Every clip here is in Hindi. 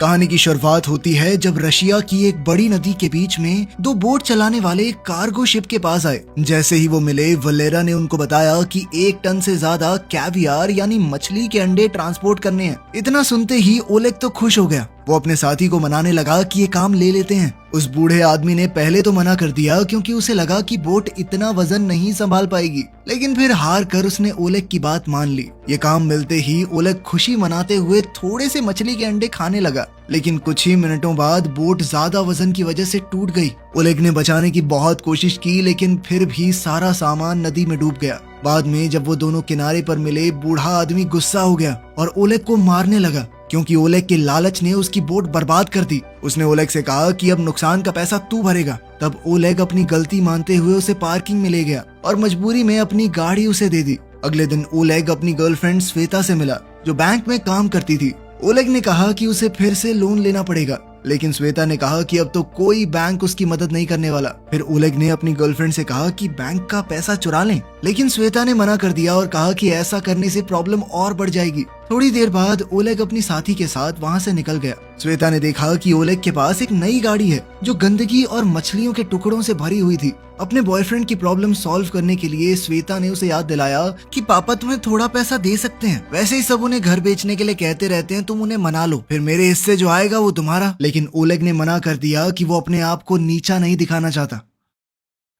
कहानी की शुरुआत होती है जब रशिया की एक बड़ी नदी के बीच में दो बोट चलाने वाले एक कार्गो शिप के पास आए। जैसे ही वो मिले, वलेरा ने उनको बताया कि 1 टन से ज्यादा कैवियर यानी मछली के अंडे ट्रांसपोर्ट करने हैं। इतना सुनते ही ओलेग तो खुश हो गया। वो अपने साथी को मनाने लगा कि ये काम ले लेते हैं। उस बूढ़े आदमी ने पहले तो मना कर दिया क्योंकि उसे लगा कि बोट इतना वजन नहीं संभाल पाएगी, लेकिन फिर हार कर उसने ओलेग की बात मान ली। ये काम मिलते ही ओलेग खुशी मनाते हुए थोड़े से मछली के अंडे खाने लगा, लेकिन कुछ ही मिनटों बाद बोट ज्यादा वजन की वजह से टूट गई। ओलेग ने बचाने की बहुत कोशिश की, लेकिन फिर भी सारा सामान नदी में डूब गया। बाद में जब वो दोनों किनारे पर मिले, बूढ़ा आदमी गुस्सा हो गया और ओलेग को मारने लगा क्योंकि ओलेग के लालच ने उसकी बोट बर्बाद कर दी। उसने ओलेग से कहा कि अब नुकसान का पैसा तू भरेगा। तब ओलेग अपनी गलती मानते हुए उसे पार्किंग में ले गया और मजबूरी में अपनी गाड़ी उसे दे दी। अगले दिन ओलेग अपनी गर्लफ्रेंड श्वेता से मिला, जो बैंक में काम करती थी। ओलेग ने कहा कि उसे फिर से लोन लेना पड़ेगा, लेकिन श्वेता ने कहा कि अब तो कोई बैंक उसकी मदद नहीं करने वाला। फिर ओलेग ने अपनी गर्लफ्रेंड से कहा कि बैंक का पैसा चुरा लें, लेकिन श्वेता ने मना कर दिया और कहा कि ऐसा करने से प्रॉब्लम और बढ़ जाएगी। थोड़ी देर बाद ओलेग अपनी साथी के साथ वहाँ से निकल गया। श्वेता ने देखा कि ओलेग के पास एक नई गाड़ी है जो गंदगी और मछलियों के टुकड़ों से भरी हुई थी। अपने बॉयफ्रेंड की प्रॉब्लम सॉल्व करने के लिए श्वेता ने उसे याद दिलाया कि पापा तुम्हें थोड़ा पैसा दे सकते हैं, वैसे ही सब उन्हें घर बेचने के लिए कहते रहते हैं, तुम उन्हें मना लो, फिर मेरे हिस्से जो आएगा वो तुम्हारा। लेकिन ओलेग ने मना कर दिया कि वो अपने आप को नीचा नहीं दिखाना चाहता।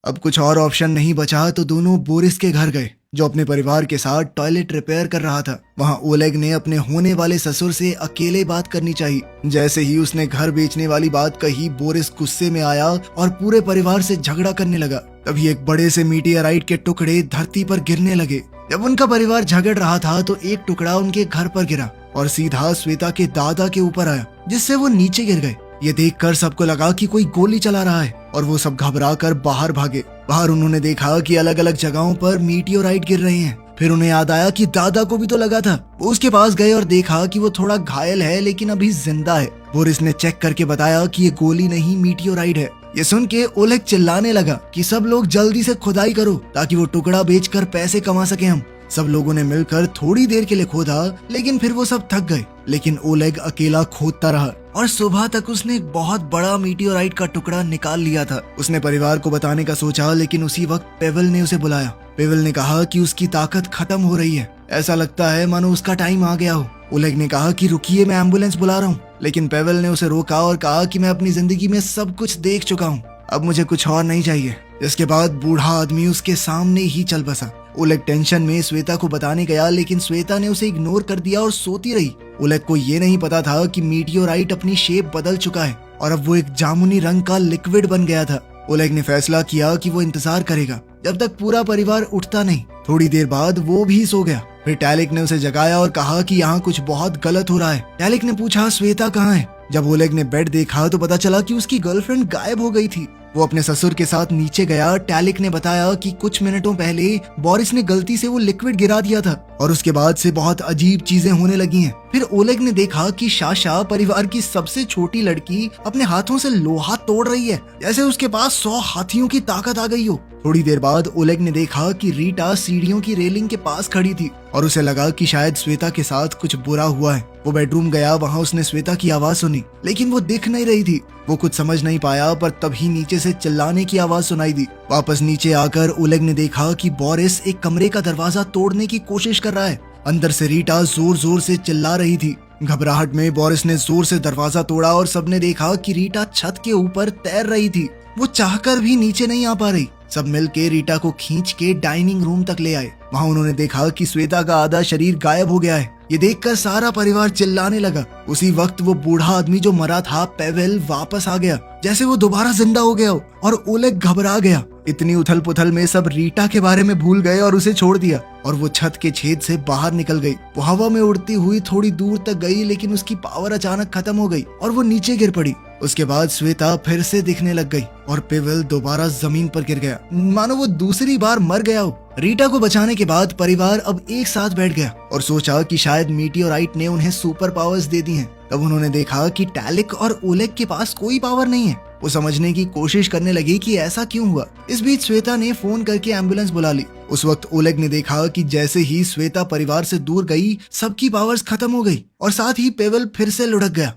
अब कुछ और ऑप्शन नहीं बचा तो दोनों बोरिस के घर गए, जो अपने परिवार के साथ टॉयलेट रिपेयर कर रहा था। वहाँ ओलेग ने अपने होने वाले ससुर से अकेले बात करनी चाहिए। जैसे ही उसने घर बेचने वाली बात कही, बोरिस गुस्से में आया और पूरे परिवार से झगड़ा करने लगा। तभी एक बड़े से मीटियोराइट के टुकड़े धरती पर गिरने लगे। जब उनका परिवार झगड़ रहा था तो एक टुकड़ा उनके घर पर गिरा और सीधा श्वेता के दादा के ऊपर आया, जिससे वो नीचे गिर गए। ये देखकर सबको लगा कि कोई गोली चला रहा है और वो सब घबरा कर बाहर भागे। बाहर उन्होंने देखा कि अलग अलग जगहों पर मीटियोराइट गिर रहे हैं। फिर उन्हें याद आया कि दादा को भी तो लगा था। वो उसके पास गए और देखा कि वो थोड़ा घायल है, लेकिन अभी जिंदा है। बोरिस ने चेक करके बताया कि ये गोली नहीं, मीटियोराइट है। ये सुन के ओलेग चिल्लाने लगा कि सब लोग जल्दी से खुदाई करो ताकि वो टुकड़ा बेचकर पैसे कमा सके हम। सब लोगों ने मिलकर थोड़ी देर के लिए खोदा, लेकिन फिर वो सब थक गए। लेकिन ओलेग अकेला खोदता रहा और सुबह तक उसने एक बहुत बड़ा मीटियोराइट का टुकड़ा निकाल लिया था। उसने परिवार को बताने का सोचा, लेकिन उसी वक्त पेवल ने उसे बुलाया। पेवल ने कहा कि उसकी ताकत खत्म हो रही है, ऐसा लगता है मानो उसका टाइम आ गया हो। ओलेग ने कहा कि रुकिए, मैं एम्बुलेंस बुला रहा हूँ, लेकिन पेवल ने उसे रोका और कहा कि मैं अपनी जिंदगी में सब कुछ देख चुका हूँ, अब मुझे कुछ और नहीं चाहिए। इसके बाद बूढ़ा आदमी उसके सामने ही चल बसा। ओलेग टेंशन में श्वेता को बताने गया, लेकिन श्वेता ने उसे इग्नोर कर दिया और सोती रही। ओलेग को ये नहीं पता था कि मीटियोराइट अपनी शेप बदल चुका है और अब वो एक जामुनी रंग का लिक्विड बन गया था। ओलेग ने फैसला किया कि वो इंतजार करेगा जब तक पूरा परिवार उठता नहीं। थोड़ी देर बाद वो भी सो गया। फिर टैलिक ने उसे जगाया और कहा कि यहाँ कुछ बहुत गलत हो रहा है। टैलिक ने पूछा, श्वेता कहाँ है? जब ओलेग ने बेड देखा तो पता चला कि उसकी गर्लफ्रेंड गायब हो गई थी। वो अपने ससुर के साथ नीचे गया। टैलिक ने बताया कि कुछ मिनटों पहले बोरिस ने गलती से वो लिक्विड गिरा दिया था और उसके बाद से बहुत अजीब चीजें होने लगी हैं। फिर ओलेग ने देखा कि शाशा, परिवार की सबसे छोटी लड़की, अपने हाथों से लोहा तोड़ रही है, जैसे उसके पास 100 हाथियों की ताकत आ गई हो। थोड़ी देर बाद ओलेग ने देखा कि रीटा सीढ़ियों की रेलिंग के पास खड़ी थी और उसे लगा कि शायद श्वेता के साथ कुछ बुरा हुआ है। वो बेडरूम गया, वहाँ उसने श्वेता की आवाज सुनी, लेकिन वो दिख नहीं रही थी। वो कुछ समझ नहीं पाया, पर तभी नीचे से चिल्लाने की आवाज सुनाई दी। वापस नीचे आकर ओलेग ने देखा कि बोरिस एक कमरे का दरवाजा तोड़ने की कोशिश कर रहा है। अंदर से रीटा जोर जोर से चिल्ला रही थी। घबराहट में बोरिस ने जोर से दरवाजा तोड़ा और सबने देखा कि रीटा छत के ऊपर तैर रही थी। वो चाहकर भी नीचे नहीं आ पा रही। सब मिलके रीटा को खींच के डाइनिंग रूम तक ले आए। वहाँ उन्होंने देखा कि श्वेता का आधा शरीर गायब हो गया है। ये देखकर सारा परिवार चिल्लाने लगा। उसी वक्त वो बूढ़ा आदमी जो मरा था, पेवेल, वापस आ गया, जैसे वो दोबारा जिंदा हो गया हो, और ओलेग घबरा गया। इतनी उथल पुथल में सब रीटा के बारे में भूल गए और उसे छोड़ दिया और वो छत के छेद से बाहर निकल गई। वो हवा में उड़ती हुई थोड़ी दूर तक गई, लेकिन उसकी पावर अचानक खत्म हो गई और वो नीचे गिर पड़ी। उसके बाद श्वेता फिर से दिखने लग गई और पेवेल दोबारा जमीन पर गिर गया, मानो वो दूसरी बार मर गया हो। रीटा को बचाने के बाद परिवार अब एक साथ बैठ गया और सोचा कि शायद मीटियोराइट ने उन्हें सुपर पावर्स दे दी हैं। तब उन्होंने देखा कि टैलिक और ओलेग के पास कोई पावर नहीं है। वो समझने की कोशिश करने लगी कि ऐसा क्यों हुआ। इस बीच श्वेता ने फोन करके एम्बुलेंस बुला ली। उस वक्त ओलेग ने देखा कि जैसे ही श्वेता परिवार से दूर गई, सबकी पावर्स खत्म हो गई और साथ ही पेवेल फिर से लुढ़क गया।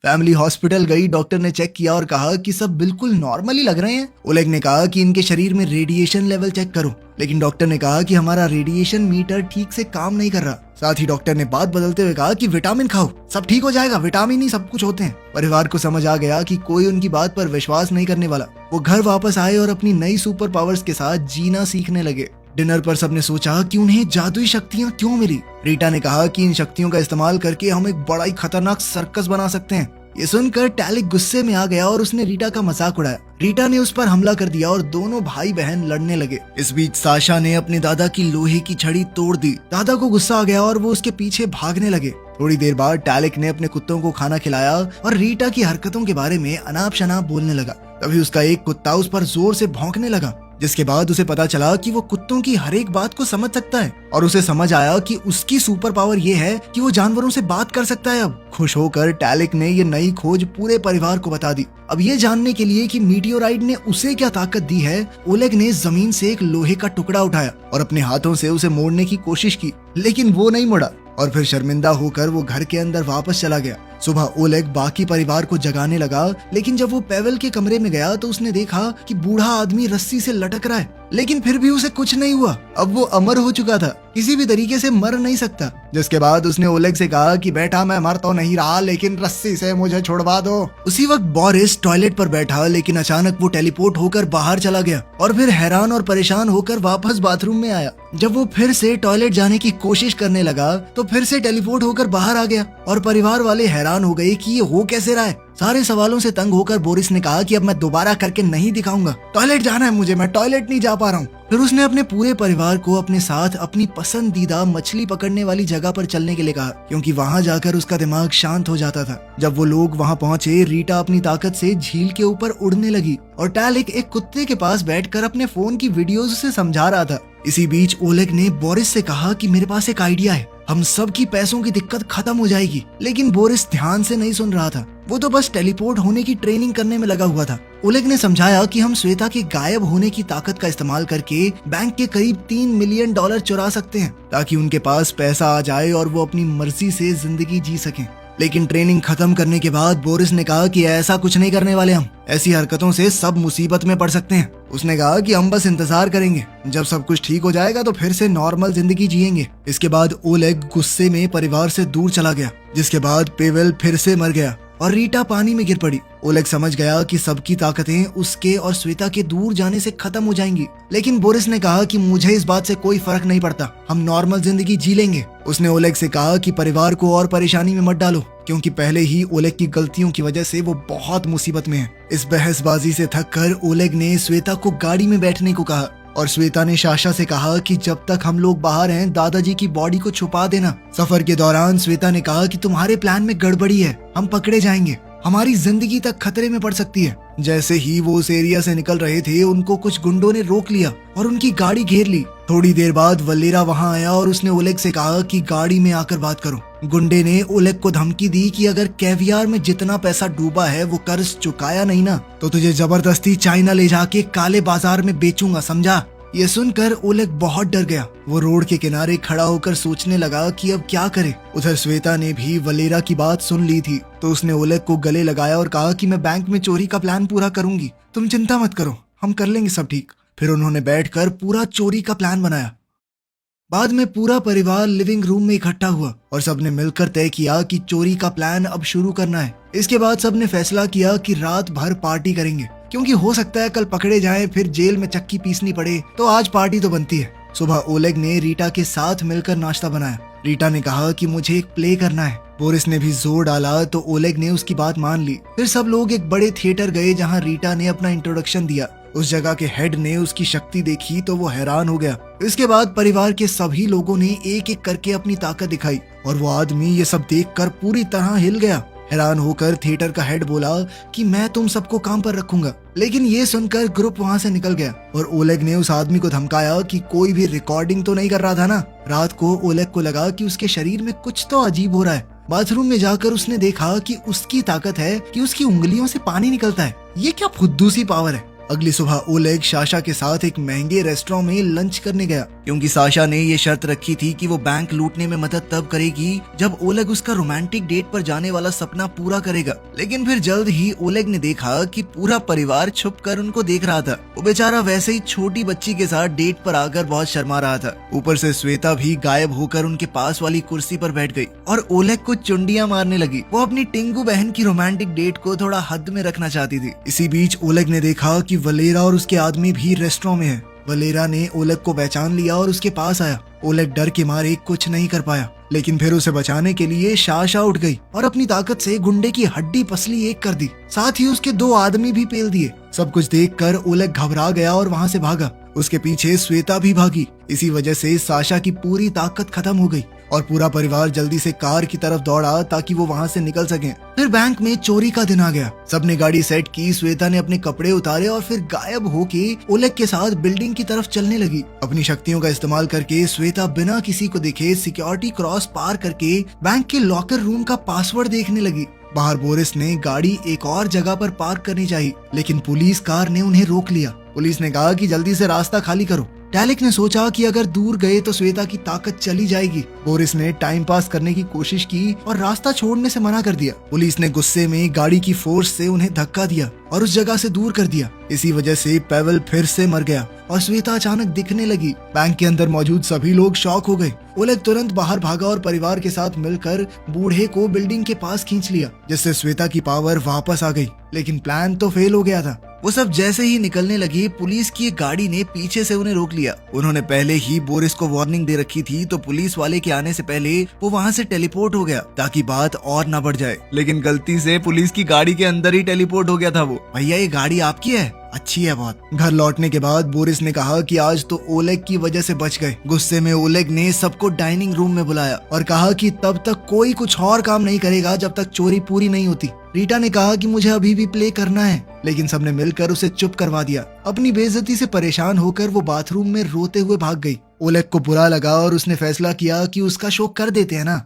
फैमिली हॉस्पिटल गई, डॉक्टर ने चेक किया और कहा कि सब बिल्कुल नॉर्मली लग रहे हैं। ओलेग ने कहा कि इनके शरीर में रेडिएशन लेवल चेक करो, लेकिन डॉक्टर ने कहा कि हमारा रेडिएशन मीटर ठीक से काम नहीं कर रहा। साथ ही डॉक्टर ने बात बदलते हुए कहा कि विटामिन खाओ, सब ठीक हो जाएगा, विटामिन ही सब कुछ होते हैं। परिवार को समझ आ गया कि कोई उनकी बात पर विश्वास नहीं करने वाला। वो घर वापस आए और अपनी नई सुपर पावर्स के साथ जीना सीखने लगे। डिनर पर सबने सोचा कि उन्हें जादुई शक्तियां क्यों मिली। रीटा ने कहा कि इन शक्तियों का इस्तेमाल करके हम एक बड़ा ही खतरनाक सर्कस बना सकते हैं। ये सुनकर टैलिक गुस्से में आ गया और उसने रीटा का मजाक उड़ाया। रीटा ने उस पर हमला कर दिया और दोनों भाई बहन लड़ने लगे। इस बीच साशा ने अपने दादा की लोहे की छड़ी तोड़ दी। दादा को गुस्सा आ गया और वो उसके पीछे भागने लगे। थोड़ी देर बाद टैलिक ने अपने कुत्तों को खाना खिलाया और रीटा की हरकतों के बारे में अनाप शनाप बोलने लगा। तभी उसका एक कुत्ता उस पर जोर से भौंकने लगा, जिसके बाद उसे पता चला कि वो कुत्तों की हर एक बात को समझ सकता है और उसे समझ आया कि उसकी सुपर पावर ये है कि वो जानवरों से बात कर सकता है। अब खुश होकर टैलिक ने ये नई खोज पूरे परिवार को बता दी। अब ये जानने के लिए कि मीटियोराइड ने उसे क्या ताकत दी है, ओलेग ने जमीन से एक लोहे का टुकड़ा उठाया और अपने हाथों से उसे मोड़ने की कोशिश की, लेकिन वो नहीं मुड़ा और फिर शर्मिंदा होकर वो घर के अंदर वापस चला गया। सुबह ओलेग बाकी परिवार को जगाने लगा, लेकिन जब वो पेवेल के कमरे में गया तो उसने देखा कि बूढ़ा आदमी रस्सी से लटक रहा है, लेकिन फिर भी उसे कुछ नहीं हुआ। अब वो अमर हो चुका था, किसी भी तरीके से मर नहीं सकता। जिसके बाद उसने ओलेग से कहा कि बेटा मैं मर तो नहीं रहा, लेकिन रस्सी से मुझे छुड़वा दो। उसी वक्त बोरिस टॉयलेट पर बैठा, लेकिन अचानक वो टेलीपोर्ट होकर बाहर चला गया और फिर हैरान और परेशान होकर वापस बाथरूम में आया। जब वो फिर से टॉयलेट जाने की कोशिश करने लगा तो फिर से टेलीपोर्ट होकर बाहर आ गया और परिवार वाले हैरान हो गए कि ये हो कैसे रहा है। सारे सवालों से तंग होकर बोरिस ने कहा कि अब मैं दोबारा करके नहीं दिखाऊंगा, टॉयलेट जाना है मुझे, मैं टॉयलेट नहीं जा पा रहा हूँ। फिर उसने अपने पूरे परिवार को अपने साथ अपनी पसंदीदा मछली पकड़ने वाली जगह पर चलने के लिए कहा, क्योंकि वहाँ जाकर उसका दिमाग शांत हो जाता था। जब वो लोग वहाँ पहुँचे, रीटा अपनी ताकत से झील के ऊपर उड़ने लगी और टैलिक एक कुत्ते के पास बैठकर अपने फोन की वीडियोज उसे समझा रहा था। इसी बीच ओलेग ने बोरिस से कहा कि मेरे पास एक आइडिया है, हम सब की पैसों की दिक्कत खत्म हो जाएगी। लेकिन बोरिस ध्यान से नहीं सुन रहा था, वो तो बस टेलीपोर्ट होने की ट्रेनिंग करने में लगा हुआ था। ओलेग ने समझाया कि हम श्वेता के गायब होने की ताकत का इस्तेमाल करके बैंक के करीब $3 मिलियन चुरा सकते हैं, ताकि उनके पास पैसा आ जाए और वो अपनी मर्जी से जिंदगी जी सकें। लेकिन ट्रेनिंग खत्म करने के बाद बोरिस ने कहा कि ऐसा कुछ नहीं करने वाले, हम ऐसी हरकतों से सब मुसीबत में पड़ सकते हैं। उसने कहा कि हम बस इंतजार करेंगे, जब सब कुछ ठीक हो जाएगा तो फिर से नॉर्मल जिंदगी जिएंगे। इसके बाद ओलेग गुस्से में परिवार से दूर चला गया, जिसके बाद पेवेल फिर से मर गया और रीटा पानी में गिर पड़ी। ओलेग समझ गया कि सबकी ताकतें उसके और श्वेता के दूर जाने से खत्म हो जाएंगी, लेकिन बोरिस ने कहा कि मुझे इस बात से कोई फर्क नहीं पड़ता, हम नॉर्मल जिंदगी जी लेंगे। उसने ओलेग से कहा कि परिवार को और परेशानी में मत डालो, क्योंकि पहले ही ओलेग की गलतियों की वजह से वो बहुत मुसीबत में है। इस बहसबाजी से थक कर ओलेग ने श्वेता को गाड़ी में बैठने को कहा और श्वेता ने साशा से कहा कि जब तक हम लोग बाहर हैं दादाजी की बॉडी को छुपा देना। सफर के दौरान श्वेता ने कहा कि तुम्हारे प्लान में गड़बड़ी है, हम पकड़े जाएंगे, हमारी जिंदगी तक खतरे में पड़ सकती है। जैसे ही वो उस एरिया से निकल रहे थे, उनको कुछ गुंडों ने रोक लिया और उनकी गाड़ी घेर ली। थोड़ी देर बाद वलेरा वहां आया और उसने ओलेग से कहा कि गाड़ी में आकर बात करो। गुंडे ने ओलेग को धमकी दी कि अगर कैवियार में जितना पैसा डूबा है वो कर्ज चुकाया नहीं ना, तो तुझे जबरदस्ती चाइना ले जाके काले बाजार में बेचूंगा, समझा। ये सुनकर ओलेग बहुत डर गया। वो रोड के किनारे खड़ा होकर सोचने लगा कि अब क्या करे। उधर श्वेता ने भी वलेरा की बात सुन ली थी, तो उसने ओलेग को गले लगाया और कहा कि मैं बैंक में चोरी का प्लान पूरा करूंगी, तुम चिंता मत करो, हम कर लेंगे सब ठीक। फिर उन्होंने बैठकर पूरा चोरी का प्लान बनाया। बाद में पूरा परिवार लिविंग रूम में इकट्ठा हुआ और सबने मिलकर तय किया कि चोरी का प्लान अब शुरू करना है। इसके बाद सबने फैसला किया कि रात भर पार्टी करेंगे, क्योंकि हो सकता है कल पकड़े जाएं, फिर जेल में चक्की पीसनी पड़े, तो आज पार्टी तो बनती है। सुबह ओलेग ने रीटा के साथ मिलकर नाश्ता बनाया। रीटा ने कहा कि मुझे एक प्ले करना है। बोरिस ने भी जोर डाला तो ओलेग ने उसकी बात मान ली। फिर सब लोग एक बड़े थिएटर गए जहाँ रीटा ने अपना इंट्रोडक्शन दिया। उस जगह के हेड ने उसकी शक्ति देखी तो वो हैरान हो गया। इसके बाद परिवार के सभी लोगों ने एक एक करके अपनी ताकत दिखाई और वो आदमी ये सब देखकर पूरी तरह हिल गया। हैरान होकर थिएटर का हेड बोला कि मैं तुम सबको काम पर रखूंगा, लेकिन ये सुनकर ग्रुप वहाँ से निकल गया और ओलेग ने उस आदमी को धमकाया कि कोई भी रिकॉर्डिंग तो नहीं कर रहा था ना। रात को ओलेग को लगा कि उसके शरीर में कुछ तो अजीब हो रहा है। बाथरूम में जाकर उसने देखा कि उसकी ताकत है कि उसकी उंगलियों से पानी निकलता है। ये क्या फुद्दू सी पावर है। अगली सुबह ओलेग साशा के साथ एक महंगे रेस्टोरेंट में लंच करने गया, क्योंकि साशा ने ये शर्त रखी थी कि वो बैंक लूटने में मदद तब करेगी जब ओलेग उसका रोमांटिक डेट पर जाने वाला सपना पूरा करेगा। लेकिन फिर जल्द ही ओलेग ने देखा कि पूरा परिवार छुप कर उनको देख रहा था। वो बेचारा वैसे ही छोटी बच्ची के साथ डेट पर आकर बहुत शर्मा रहा था। ऊपर से श्वेता भी गायब होकर उनके पास वाली कुर्सी पर बैठ गई और ओलेग को चुंडियां मारने लगी। वो अपनी टिंगू बहन की रोमांटिक डेट को थोड़ा हद में रखना चाहती थी। इसी बीच ओलेग ने देखा कि वलेरा और उसके आदमी भी रेस्टोरेंट में है। वलेरा ने ओलेग को पहचान लिया और उसके पास आया। ओलेग डर के मारे कुछ नहीं कर पाया, लेकिन फिर उसे बचाने के लिए साशा उठ गई और अपनी ताकत से गुंडे की हड्डी पसली एक कर दी। साथ ही उसके 2 आदमी भी पेल दिए। सब कुछ देखकर ओलेग घबरा गया और वहां से भागा। उसके पीछे श्वेता भी भागी। इसी वजह से साशा की पूरी ताकत खत्म हो गई और पूरा परिवार जल्दी से कार की तरफ दौड़ा ताकि वो वहां से निकल सके। फिर बैंक में चोरी का दिन आ गया। सबने गाड़ी सेट की। श्वेता ने अपने कपड़े उतारे और फिर गायब होके ओलेग के साथ बिल्डिंग की तरफ चलने लगी। अपनी शक्तियों का इस्तेमाल करके श्वेता बिना किसी को दिखे सिक्योरिटी क्रॉस पार करके बैंक के लॉकर रूम का पासवर्ड देखने लगी। बाहर बोरिस ने गाड़ी एक और जगह पर पार्क करनी चाहिए, लेकिन पुलिस कार ने उन्हें रोक लिया। पुलिस ने कहा कि जल्दी से रास्ता खाली करो। टैलिक ने सोचा कि अगर दूर गए तो श्वेता की ताकत चली जाएगी। बोरिस ने टाइम पास करने की कोशिश की और रास्ता छोड़ने से मना कर दिया। पुलिस ने गुस्से में गाड़ी की फोर्स से उन्हें धक्का दिया और उस जगह से दूर कर दिया। इसी वजह से पेवल फिर से मर गया और श्वेता अचानक दिखने लगी। बैंक के अंदर मौजूद सभी लोग शॉक हो गए। ओलेग तुरंत बाहर भागा और परिवार के साथ मिलकर बूढ़े को बिल्डिंग के पास खींच लिया, जिससे श्वेता की पावर वापस आ गई। लेकिन प्लान तो फेल हो गया था। वो सब जैसे ही निकलने लगे, पुलिस की एक गाड़ी ने पीछे से उन्हें रोक लिया। उन्होंने पहले ही बोरिस को वार्निंग दे रखी थी, तो पुलिस वाले के आने से पहले वो वहाँ से टेलीपोर्ट हो गया ताकि बात और न बढ़ जाए। लेकिन गलती से पुलिस की गाड़ी के अंदर ही टेलीपोर्ट हो गया था। वो भैया ये गाड़ी आपकी है? अच्छी है बहुत। घर लौटने के बाद बोरिस ने कहा कि आज तो ओलेग की वजह से बच गए। गुस्से में ओलेग ने सबको डाइनिंग रूम में बुलाया और कहा कि तब तक कोई कुछ और काम नहीं करेगा जब तक चोरी पूरी नहीं होती। रीटा ने कहा कि मुझे अभी भी प्ले करना है, लेकिन सबने मिलकर उसे चुप करवा दिया। अपनी बेइज्जती से परेशान होकर वो बाथरूम में रोते हुए भाग गई। ओलेग को बुरा लगा और उसने फैसला किया कि उसका शो कर देते हैं ना।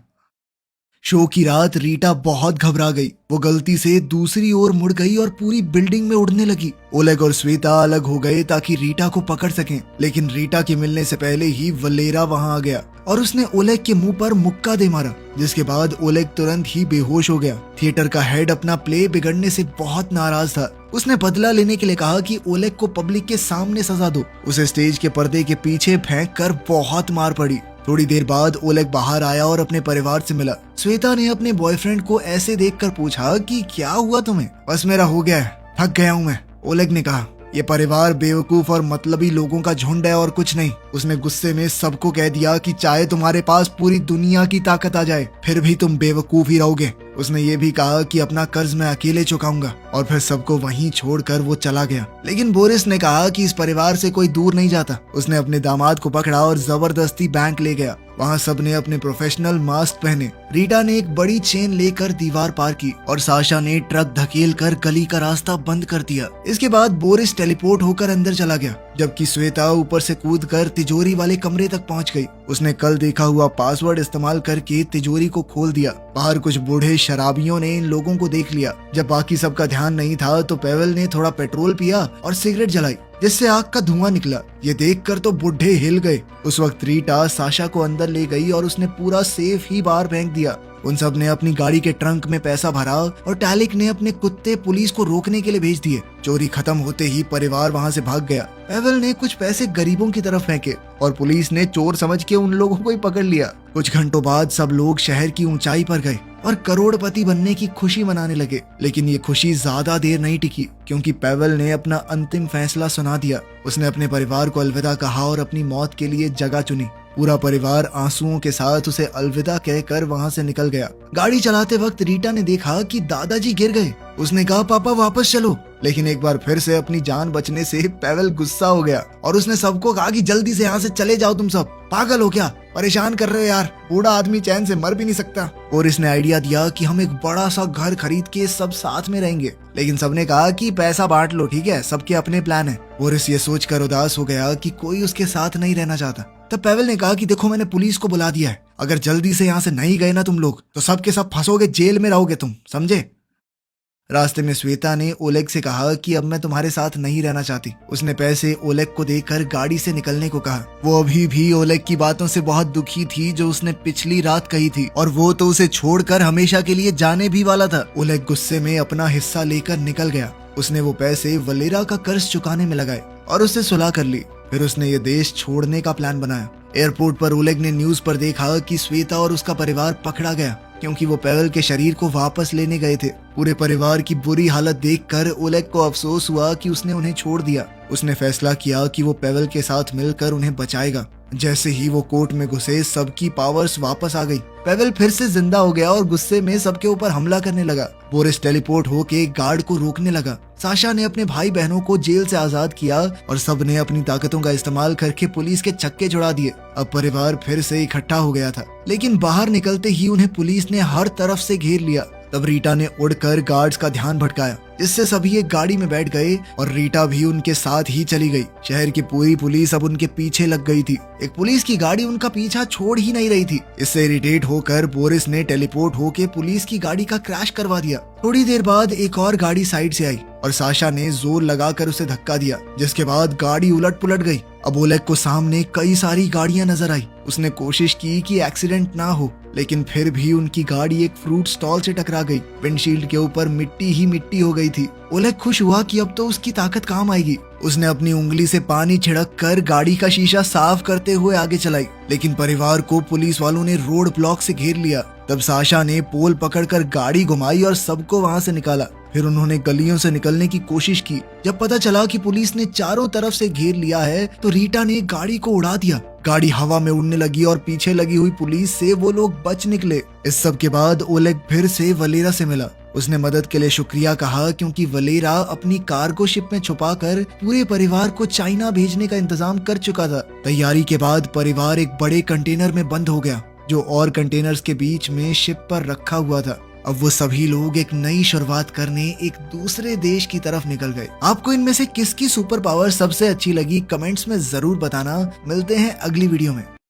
शो की रात रीटा बहुत घबरा गई। वो गलती से दूसरी ओर मुड़ गई और पूरी बिल्डिंग में उड़ने लगी। ओलेग और श्वेता अलग हो गए ताकि रीटा को पकड़ सकें, लेकिन रीटा के मिलने से पहले ही वलेरा वहां आ गया और उसने ओलेग के मुंह पर मुक्का दे मारा, जिसके बाद ओलेग तुरंत ही बेहोश हो गया। थिएटर का हेड अपना प्ले बिगड़ने से बहुत नाराज था। उसने बदला लेने के लिए कहा कि ओलेग को पब्लिक के सामने सजा दो। उसे स्टेज के पर्दे के पीछे फेंक कर बहुत मार पड़ी। थोड़ी देर बाद ओलेग बाहर आया और अपने परिवार से मिला। श्वेता ने अपने बॉयफ्रेंड को ऐसे देखकर पूछा कि क्या हुआ तुम्हें? बस मेरा हो गया है, थक गया हूँ मैं, ओलेग ने कहा। ये परिवार बेवकूफ और मतलबी लोगों का झुंड है और कुछ नहीं। उसने गुस्से में सबको कह दिया कि चाहे तुम्हारे पास पूरी दुनिया की ताकत आ जाए, फिर भी तुम बेवकूफ ही रहोगे। उसने ये भी कहा कि अपना कर्ज मैं अकेले चुकाऊंगा और फिर सबको वहीं छोड़कर वो चला गया। लेकिन बोरिस ने कहा कि इस परिवार से कोई दूर नहीं जाता। उसने अपने दामाद को पकड़ा और जबरदस्ती बैंक ले गया। वहाँ सबने अपने प्रोफेशनल मास्क पहने। रीटा ने एक बड़ी चेन लेकर दीवार पार की और साशा ने ट्रक धकेल कर गली का रास्ता बंद कर दिया। इसके बाद बोरिस टेलीपोर्ट होकर अंदर चला गया, जबकि श्वेता ऊपर से कूदकर तिजोरी वाले कमरे तक पहुंच गई। उसने कल देखा हुआ पासवर्ड इस्तेमाल करके तिजोरी को खोल दिया। बाहर कुछ बूढ़े शराबियों ने इन लोगों को देख लिया। जब बाकी सबका ध्यान नहीं था तो पेवल ने थोड़ा पेट्रोल पिया और सिगरेट जलाई, जिससे आग का धुआं निकला। ये देखकर तो बुढ़े हिल गए। उस वक्त रीटा साशा को अंदर ले गई और उसने पूरा सेफ ही बाहर फेंक दिया। उन सब ने अपनी गाड़ी के ट्रंक में पैसा भरा और टैलिक ने अपने कुत्ते पुलिस को रोकने के लिए भेज दिए। चोरी खत्म होते ही परिवार वहां से भाग गया। पेवल ने कुछ पैसे गरीबों की तरफ फेंके और पुलिस ने चोर समझ के उन लोगों को ही पकड़ लिया। कुछ घंटों बाद सब लोग शहर की ऊंचाई पर गए और करोड़पति बनने की खुशी मनाने लगे। लेकिन ये खुशी ज्यादा देर नहीं टिकी, क्योंकि पेवल ने अपना अंतिम फैसला सुना दिया। उसने अपने परिवार को अलविदा कहा और अपनी मौत के लिए जगह चुनी। पूरा परिवार आंसुओं के साथ उसे अलविदा कहकर वहां से निकल गया। गाड़ी चलाते वक्त रीटा ने देखा कि दादाजी गिर गए। उसने कहा, पापा वापस चलो। लेकिन एक बार फिर से अपनी जान बचने से पेवल गुस्सा हो गया और उसने सबको कहा कि जल्दी से यहाँ से चले जाओ, तुम सब पागल हो क्या, परेशान कर रहे हो यार, बूढ़ा आदमी चैन से मर भी नहीं सकता। और इसने आइडिया दिया कि हम एक बड़ा सा घर खरीद के सब साथ में रहेंगे। लेकिन सबने कहा कि पैसा बांट लो, ठीक है, सबके अपने प्लान है। बोरिस ये सोचकर उदास हो गया कि कोई उसके साथ नहीं रहना चाहता। तब पेवल ने कहा कि देखो, मैंने पुलिस को बुला दिया है, अगर जल्दी से यहाँ से नहीं गए ना तुम लोग तो सब के सब फंसोगे, जेल में रहोगे तुम, समझे। रास्ते में श्वेता ने ओलेग से कहा कि अब मैं तुम्हारे साथ नहीं रहना चाहती। उसने पैसे ओलेग को देकर गाड़ी से निकलने को कहा। वो अभी भी ओलेग की बातों से बहुत दुखी थी जो उसने पिछली रात कही थी, और वो तो उसे छोड़कर हमेशा के लिए जाने भी वाला था। ओलेग गुस्से में अपना हिस्सा लेकर निकल गया। उसने वो पैसे वलेरा का कर्ज चुकाने में लगाए और उससे सुलह कर ली। फिर उसने ये देश छोड़ने का प्लान बनाया। एयरपोर्ट पर ओलेग ने न्यूज पर देखा कि श्वेता और उसका परिवार पकड़ा गया क्योंकि वो पेवल के शरीर को वापस लेने गए थे। पूरे परिवार की बुरी हालत देखकर ओलेग को अफसोस हुआ कि उसने उन्हें छोड़ दिया। उसने फैसला किया कि वो पेवल के साथ मिलकर उन्हें बचाएगा। जैसे ही वो कोर्ट में घुसे, सबकी पावर्स वापस आ गई। पेवल फिर से जिंदा हो गया और गुस्से में सबके ऊपर हमला करने लगा। बोरिस टेलीपोर्ट होके गार्ड को रोकने लगा। साशा ने अपने भाई बहनों को जेल से आजाद किया और सब ने अपनी ताकतों का इस्तेमाल करके पुलिस के चक्के छुड़ा दिए। अब परिवार फिर से इकट्ठा हो गया था, लेकिन बाहर निकलते ही उन्हें पुलिस ने हर तरफ से घेर लिया। तब रीटा ने उड़कर गार्ड्स का ध्यान भटकाया, जिससे सभी एक गाड़ी में बैठ गए और रीटा भी उनके साथ ही चली गई। शहर की पूरी पुलिस अब उनके पीछे लग गई थी। एक पुलिस की गाड़ी उनका पीछा छोड़ ही नहीं रही थी। इससे इरिटेट होकर बोरिस ने टेलीपोर्ट होके पुलिस की गाड़ी का क्रैश करवा दिया। थोड़ी देर बाद एक और गाड़ी साइड से आई और साशा ने जोर लगाकर उसे धक्का दिया, जिसके बाद गाड़ी उलट पुलट गई। अब ओलेग को सामने कई सारी गाड़ियां नजर आई। उसने कोशिश की कि एक्सीडेंट ना हो, लेकिन फिर भी उनकी गाड़ी एक फ्रूट स्टॉल से टकरा गई। विंडशील्ड के ऊपर मिट्टी ही मिट्टी हो गई थी। ओलेग खुश हुआ कि अब तो उसकी ताकत काम आएगी। उसने अपनी उंगली से पानी छिड़क कर गाड़ी का शीशा साफ करते हुए आगे चलाई, लेकिन परिवार को पुलिस वालों ने रोड ब्लॉक से घेर लिया। तब साशा ने पोल पकड़कर गाड़ी घुमाई और सबको वहां से निकाला। फिर उन्होंने गलियों से निकलने की कोशिश की। जब पता चला कि पुलिस ने चारों तरफ से घेर लिया है, तो रीटा ने गाड़ी को उड़ा दिया। गाड़ी हवा में उड़ने लगी और पीछे लगी हुई पुलिस से वो लोग बच निकले। इस सब के बाद ओलेग फिर से वलेरा से मिला। उसने मदद के लिए शुक्रिया कहा क्योंकि वलेरा अपनी कार्गो शिप में छुपाकर पूरे परिवार को चाइना भेजने का इंतजाम कर चुका था। तैयारी के बाद परिवार एक बड़े कंटेनर में बंद हो गया, जो और कंटेनर्स के बीच में शिप पर रखा हुआ था। अब वो सभी लोग एक नई शुरुआत करने एक दूसरे देश की तरफ निकल गए। आपको इनमें से किसकी सुपर पावर सबसे अच्छी लगी, कमेंट्स में जरूर बताना। मिलते हैं अगली वीडियो में।